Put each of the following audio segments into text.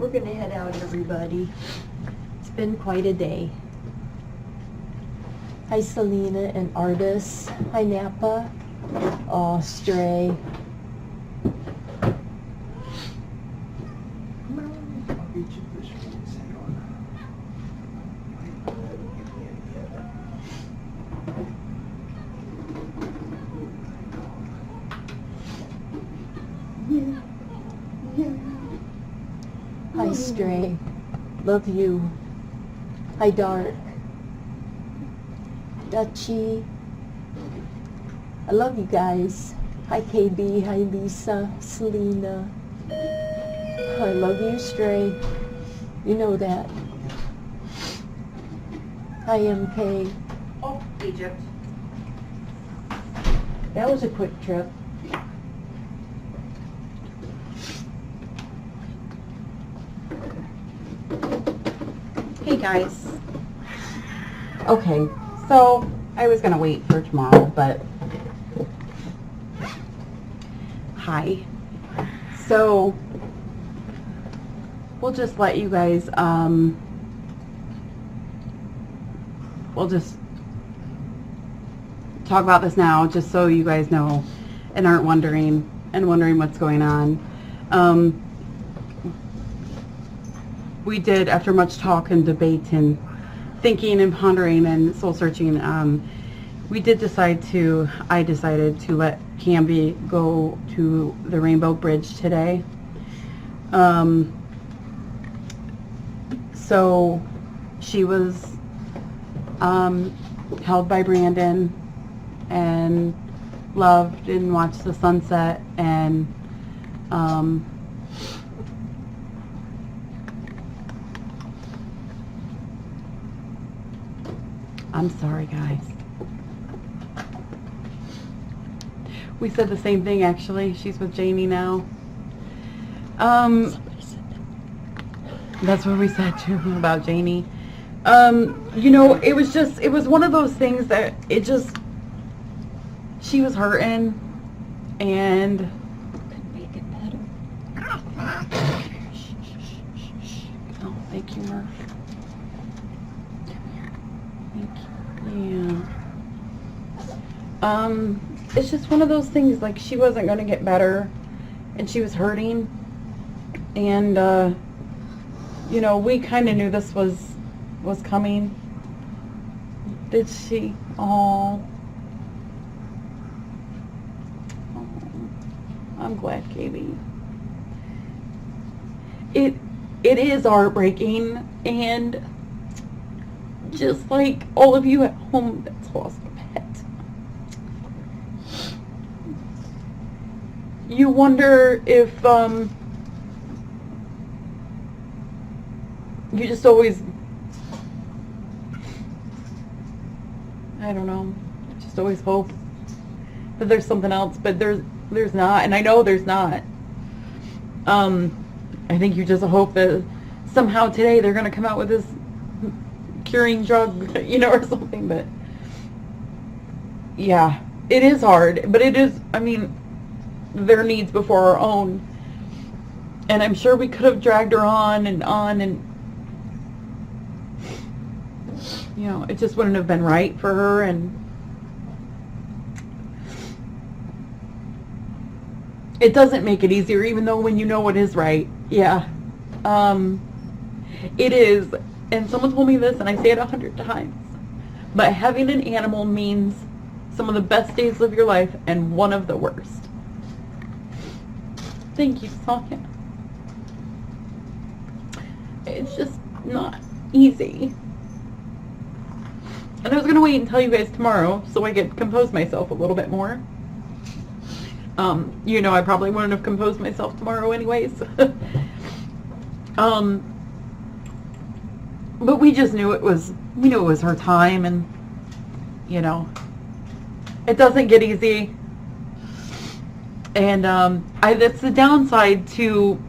We're going to head out, everybody. It's been quite a day. Hi, Selena and Artis. Hi, Napa. Oh, Stray. Hi, Stray. Love you. Hi, Dark. Dutchy. I love you guys. Hi, KB. Hi, Lisa. Selena. I love you, Stray. You know that. Hi, MK. Oh, Egypt. That was a quick trip. Hey guys. Okay, so I was gonna wait for tomorrow, but hi. So we'll just let you guys we'll just talk about this now, just so you guys know and aren't wondering what's going on. We did, after much talk and debate and thinking and pondering and soul searching, I decided to let Camvie go to the Rainbow Bridge today. So she was held by Brandon and loved and watched the sunset, and I'm sorry, guys. We said the same thing, actually. She's with Janie now. That's what we said too about Janie. You know, it was one of those things that she was hurting, and Could make it better. oh, thank you, Murph. Yeah. It's just one of those things, like, she wasn't going to get better, and she was hurting, and, you know, we kind of knew this was coming. Did she? Oh. I'm glad, KB. It is heartbreaking, and just like all of you at home that's lost a pet, you wonder if you just always, I don't know, just always hope that there's something else, but there's not, and I know there's not. I think you just hope that somehow today they're going to come out with this curing drug, you know, or something. But yeah, it is hard, but it is, I mean, their needs before our own, and I'm sure we could have dragged her on, and you know, it just wouldn't have been right for her, and it doesn't make it easier, even though when you know what is right. Yeah. It is. And someone told me this, and I say it 100 times. But having an animal means some of the best days of your life and one of the worst. Thank you, Sonia. It's just not easy. And I was going to wait and tell you guys tomorrow so I could compose myself a little bit more. You know, I probably wouldn't have composed myself tomorrow anyways. But we just knew it was her time, and, you know, it doesn't get easy. And that's the downside to,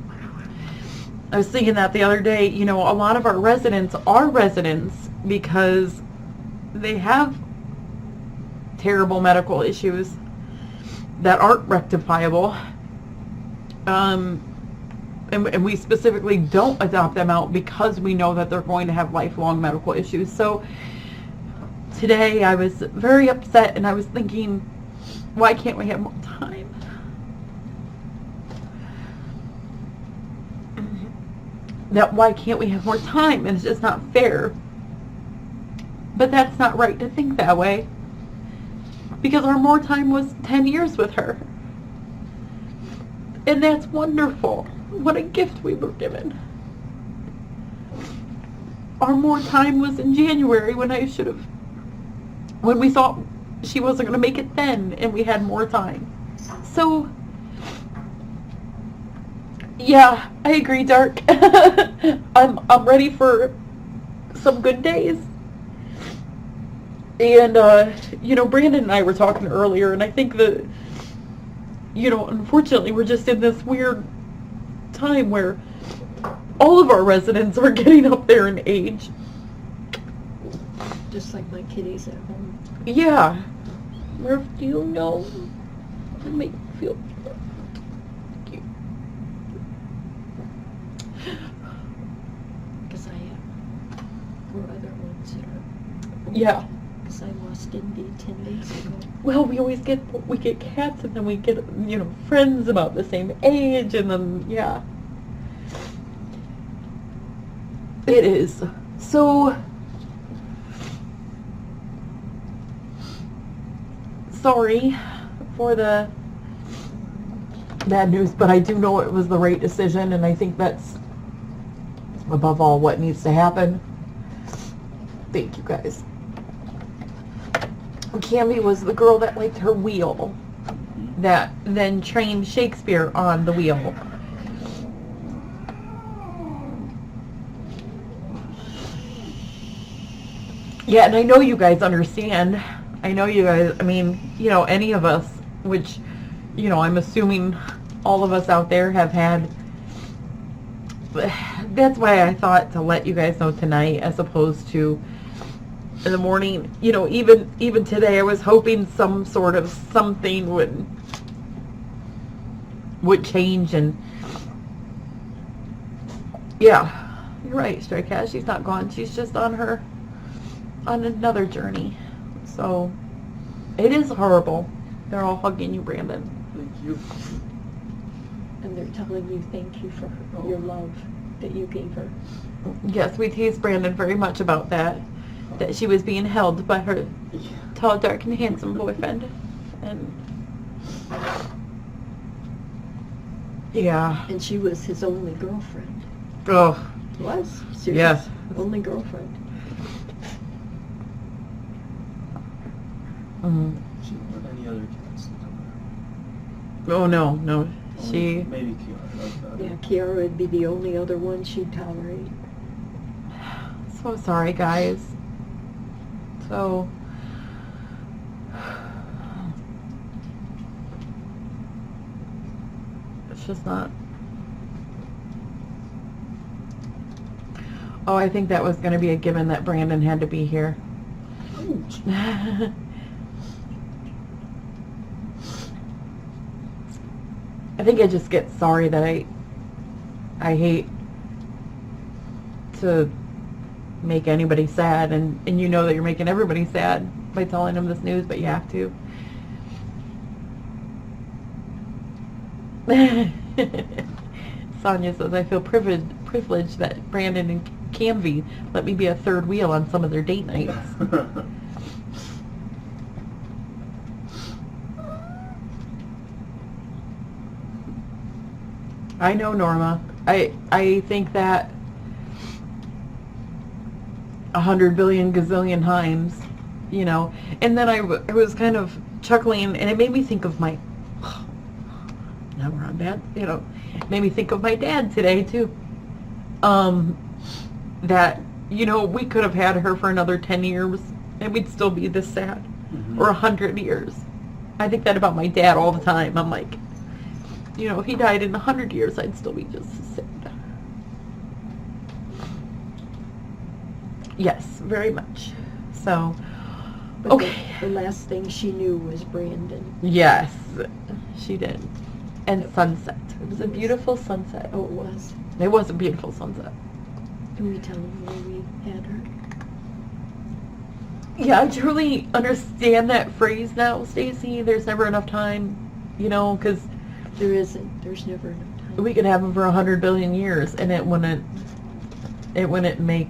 I was thinking that the other day, you know, a lot of our residents are residents because they have terrible medical issues that aren't rectifiable. And we specifically don't adopt them out because we know that they're going to have lifelong medical issues. So today I was very upset, and I was thinking, why can't we have more time? Why can't we have more time? And it's just not fair. But that's not right to think that way, because our more time was 10 years with her. And that's wonderful. What a gift we were given. Our more time was in January when we thought she wasn't going to make it then, and we had more time. So, yeah, I agree, Dark. I'm ready for some good days. And, Brandon and I were talking earlier, and I think that, unfortunately, we're just in this weird time where all of our residents are getting up there in age. Just like my kitties at home. Yeah. Murph, do you know? You make me feel... Thank you. Because I have 4 other ones that are... Yeah. I lost Indy 10 days ago. Well, we get cats, and then we get, friends about the same age, and then, yeah. It is. So, sorry for the bad news, but I do know it was the right decision, and I think that's above all what needs to happen. Thank you, guys. Camvie was the girl that liked her wheel, that then trained Shakespeare on the wheel. Yeah, and I know you guys understand. I know you guys, any of us, which, I'm assuming all of us out there have had. That's why I thought to let you guys know tonight as opposed to in the morning. Even today I was hoping some sort of something would change. And yeah, you're right, Stray Cat, she's not gone. She's just on another journey. So it is horrible. They're all hugging you, Brandon. Thank you. And they're telling you thank you for your love that you gave her. Yes, we teased Brandon very much about that she was being held by her tall, dark, and handsome boyfriend. And yeah. And she was his only girlfriend. Oh. Was? Seriously. Yes. Only girlfriend. Mm. Any other cats? Oh no. She. Maybe Kiara. Yeah, Kiara would be the only other one she'd tolerate. So sorry, guys. So. It's just not. Oh, I think that was going to be a given that Brandon had to be here. I think I just get sorry that I hate to make anybody sad, and you know that you're making everybody sad by telling them this news, but you have to. Sonia says, I feel privileged that Brandon and Camvie let me be a third wheel on some of their date nights. I know, Norma. I think that 100 billion gazillion times, and then I was kind of chuckling, and it made me think of my, now we're on bad, made me think of my dad today too. That, we could have had her for another 10 years and we'd still be this sad. Mm-hmm. Or 100 years. I think that about my dad all the time. I'm like, if he died in 100 years, I'd still be just as sad. Yes, very much. So, but okay. The last thing she knew was Brandon. Yes, she did. and sunset. It was a beautiful sunset. Oh, it was. It was a beautiful sunset. Can we tell them where we had her? Yeah, I truly understand that phrase now, Stacy. There's never enough time, you know, because There isn't. There's never enough time. we could have them for 100 billion years, and it wouldn't make.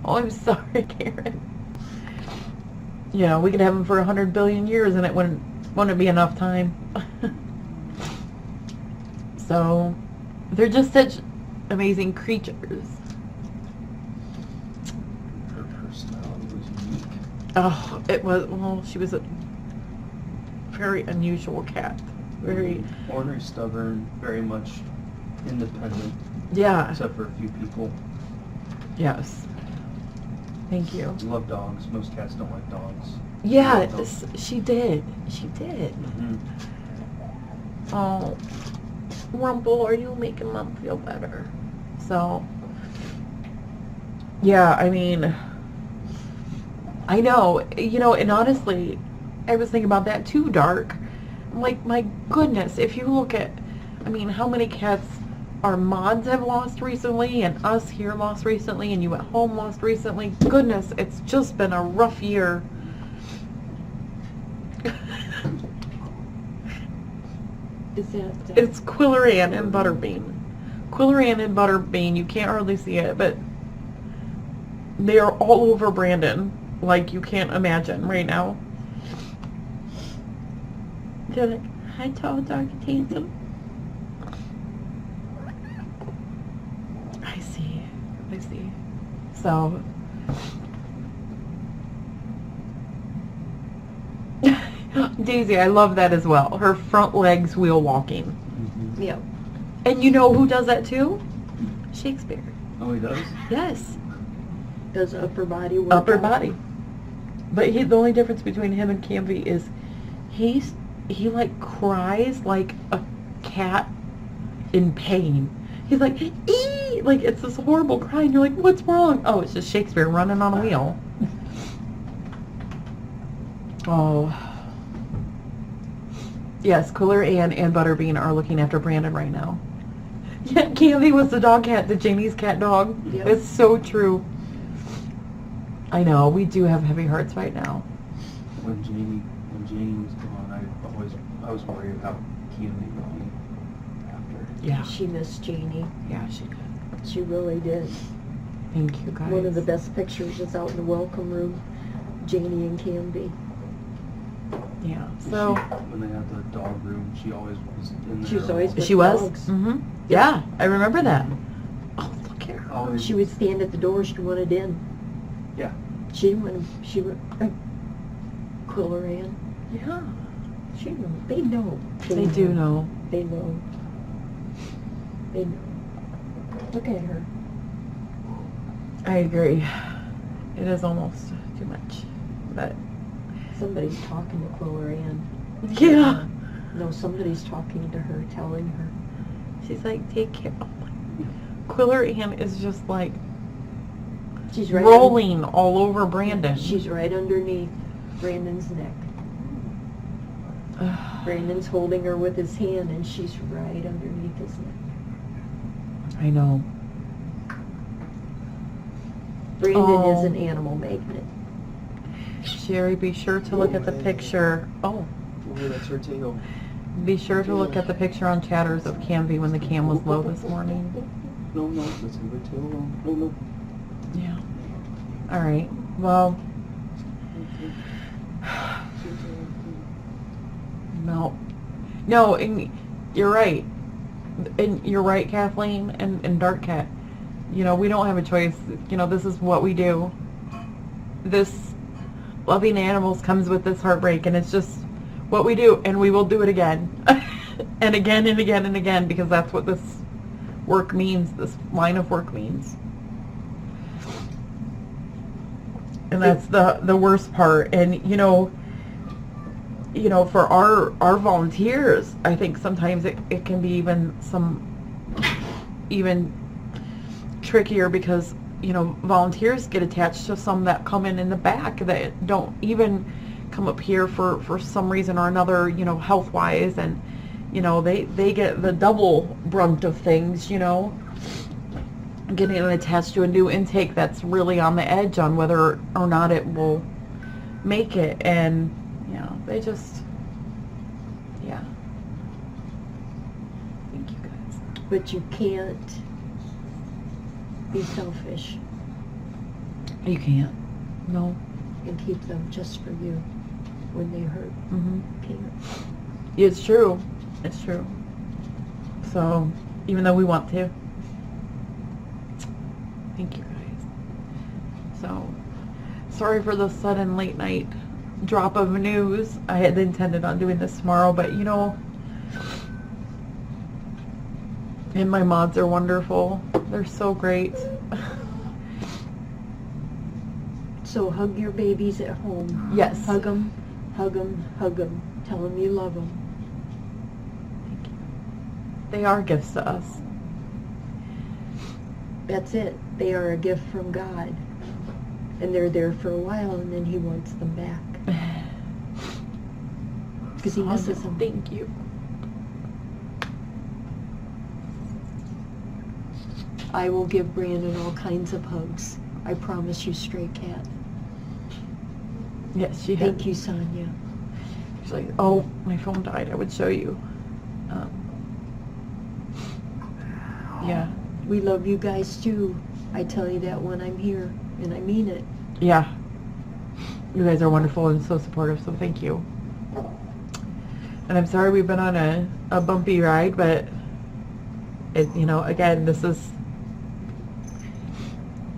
Oh, I'm sorry, Karen. You know, we could have them for 100 billion years, and it wouldn't be enough time. So, they're just such amazing creatures. Her personality was unique. Oh, it was. Well, she was a very unusual cat. Very. Ornery, stubborn, very much independent, Yeah. except for a few people. Yes. Thank you. Love dogs. Most cats don't like dogs. Yeah, Love dogs. she did. She did. Mhm. Oh, Rumple, are you making Mom feel better? So, yeah, I mean, I know, you know, and honestly, I was thinking about that too, Dark. I'm like, my goodness, if you look at, I mean, how many cats our mods have lost recently, and us here lost recently, and you at home lost recently. Goodness, it's just been a rough year. Is that? It's Quilleran and Butterbean. Quilleran and Butterbean, you can't hardly see it, but they are all over Brandon, like you can't imagine right now. They're like, hi, tall, dark, and handsome. I see. I see. So. Daisy, I love that as well. Her front legs wheel walking. Mhm. Yeah. And you know who does that too? Shakespeare. Oh, he does? Yes. Does upper body work? Upper out? body. But the only difference between him and Camvie is he like cries like a cat in pain. He's like, ee! Like it's this horrible cry, and you're like, what's wrong? Oh, it's just Shakespeare running on a wheel. Oh. Yes, Cooler Ann and Butterbean are looking after Brandon right now. Yeah, Camvie was the dog cat, the Jamie's cat dog. Yep. It's so true. I know, we do have heavy hearts right now. When Janie was gone, I was worried how Camvie would be after. Yeah. She missed Janie. Yeah, she did. She really did. Thank you, guys. One of the best pictures is out in the welcome room. Janie and Camvie. Yeah, so. When they had the dog room, she always was in there. She was always with She was? dogs. Mm-hmm. Yeah, I remember that. Oh, look at her. Always. She would stand at the door. She wanted in. Yeah. She went. She went. Quiller Ann. Yeah. She know. They know. They do know. They know. They know. Look at her. I agree. It is almost too much. But, Somebody's talking to Quiller Ann. yeah. No, somebody's talking to her, telling her. She's like, take care. Oh my. Quiller Ann is just like She's right. rolling all over Brandon. She's right underneath Brandon's neck. Brandon's holding her with his hand, and she's right underneath his neck. I know. Brandon is an animal magnet. Sherry, be sure to look at the picture. Oh. Oh, that's her tail. Be sure to look at the picture on Chatters of Camvie when the cam was low this morning. No, that's her tail. No. Yeah. All right. Well, no, and you're right. And you're right, Kathleen and Dark Cat. You know, we don't have a choice. You know, this is what we do. This loving animals comes with this heartbreak, and it's just what we do, and we will do it again. And again and again and again, because that's what this work means, this line of work means. And that's the worst part. And you know, for our volunteers, I think sometimes it can be even trickier, because volunteers get attached to some that come in the back that don't even come up here for some reason or another, health wise, and you know, they get the double brunt of things, you know. Getting attached to a new intake that's really on the edge on whether or not it will make it, and you know, they just, yeah. Thank you guys. But you can't be selfish You can't. No. and keep them just for you when they hurt. Mm-hmm. Can't. It's true. It's true. So, even though we want to. Thank you guys. So, sorry for the sudden late night drop of news. I had intended on doing this tomorrow, but you know, and my mods are wonderful. They're so great. So hug your babies at home. Yes. Hug them, hug them, hug them. Tell them you love them. Thank you. They are gifts to us. That's it. They are a gift from God. And they're there for a while, and then He wants them back. Because He misses them. Thank you. I will give Brandon all kinds of hugs. I promise you, stray cat. Yes, she had. Thank you, Sonia. She's like, oh, my phone died. I would show you. Yeah. We love you guys too. I tell you that when I'm here, and I mean it. Yeah. You guys are wonderful and so supportive, so thank you. And I'm sorry we've been on a bumpy ride, but it, you know, again, this is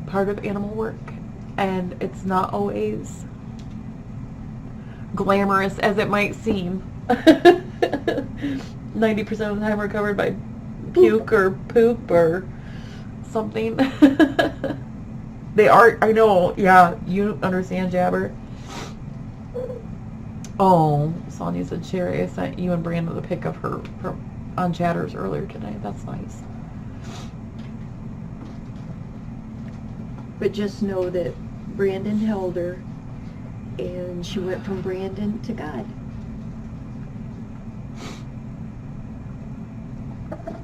part of animal work, and it's not always glamorous as it might seem. 90% of the time we're covered by puke or poop or something. They are, I know, yeah, you understand, Jabber. Oh, Sonia said, Sherry, I sent you and Brandon the pic of her from on Chatters earlier today. That's nice. But just know that Brandon held her, and she went from Brandon to God.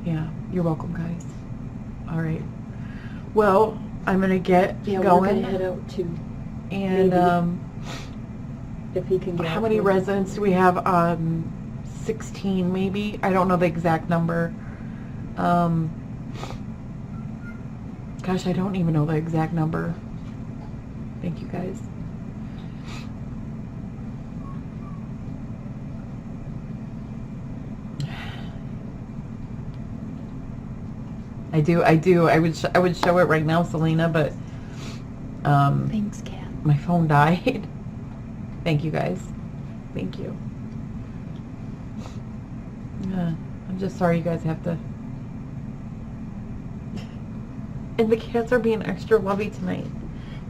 Yeah, you're welcome, guys. All right. Well, I'm gonna get Yeah, going. we're gonna head out too. And maybe. If he can get how out many there. residents do we have? 16 maybe. I don't know the exact number. Gosh, I don't even know the exact number. Thank you, guys. I do. I would show it right now, Selena, but Thanks, Kat. my phone died. Thank you, guys. Thank you. Yeah, I'm just sorry you guys have to. And the cats are being extra lovey tonight.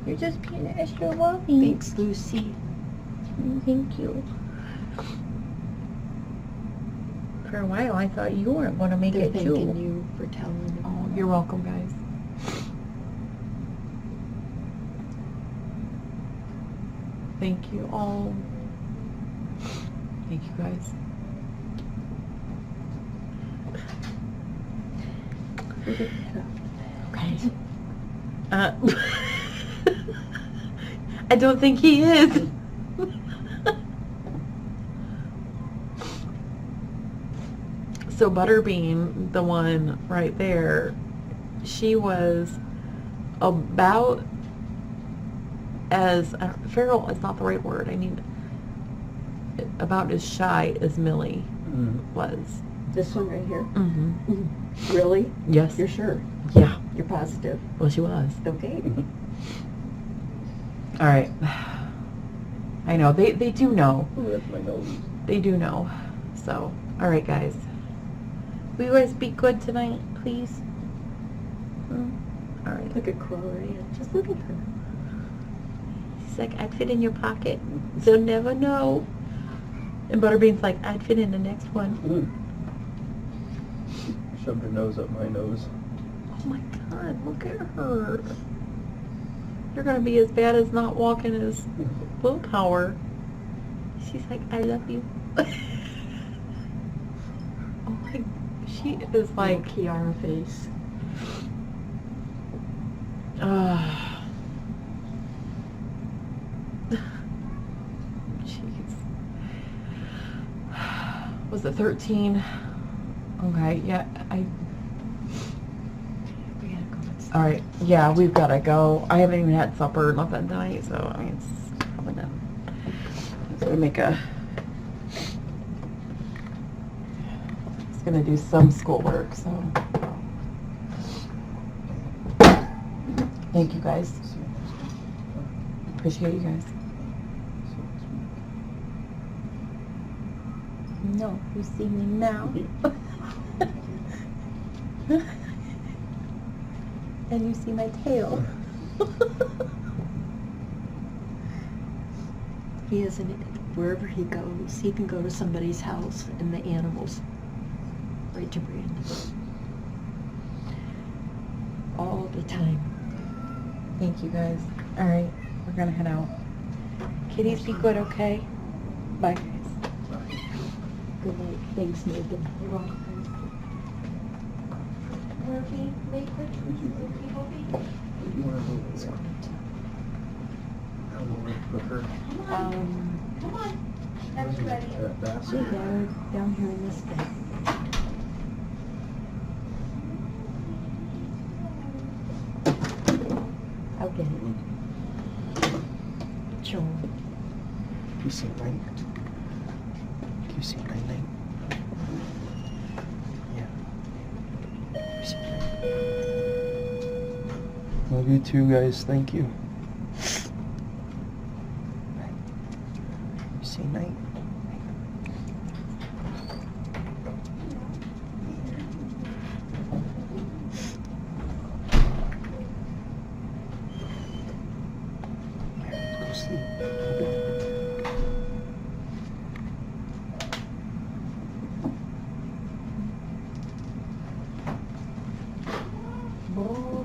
You're just being extra lovey. Thanks, Lucy. Thank you. For a while, I thought you weren't going to make They're it thanking too. you for telling them. Oh, you're welcome, guys. Thank you all. Thank you, guys. Okay. I don't think he is. So Butterbean, the one right there, she was about as feral is not the right word. I need about as shy as Millie was. This one right here? Mm-hmm. Really? Yes. You're sure? Yeah. You're positive? Well, she was. Okay. All right. I know they do know. Oh, that's my nose. They do know. So, all right, guys. Will you guys be good tonight, please? All right. Look at Gloria. Just look at her. She's like, I'd fit in your pocket. They'll never know. And Butterbean's like, I'd fit in the next one. Shoved her nose up my nose. Oh my God, look at her. You're going to be as bad as not walking as willpower. She's like, I love you. She is like, Kiara face. jeez. Was it 13? Okay, yeah, We gotta go upstairs. all right, yeah, we've got to go. I haven't even had supper or nothing tonight, so I mean, it's probably done. So we make a, it's gonna do some schoolwork, so. Thank you guys. Appreciate you guys. No, you see me now. And you see my tail. He isn't, wherever he goes, he can go to somebody's house and the animals right to Brandon. All the time. Thank you guys. All right, we're gonna head out. Kitties, be good, okay? Bye, guys. Good night. Thanks, Nathan. You're welcome. Murphy, make the Come on, everybody. She down here in this bed. I'll get it. Joel. You see night? Do you see night? Yeah. You see night? Love you too, guys. Thank you. You see night? Go sleep. Boy.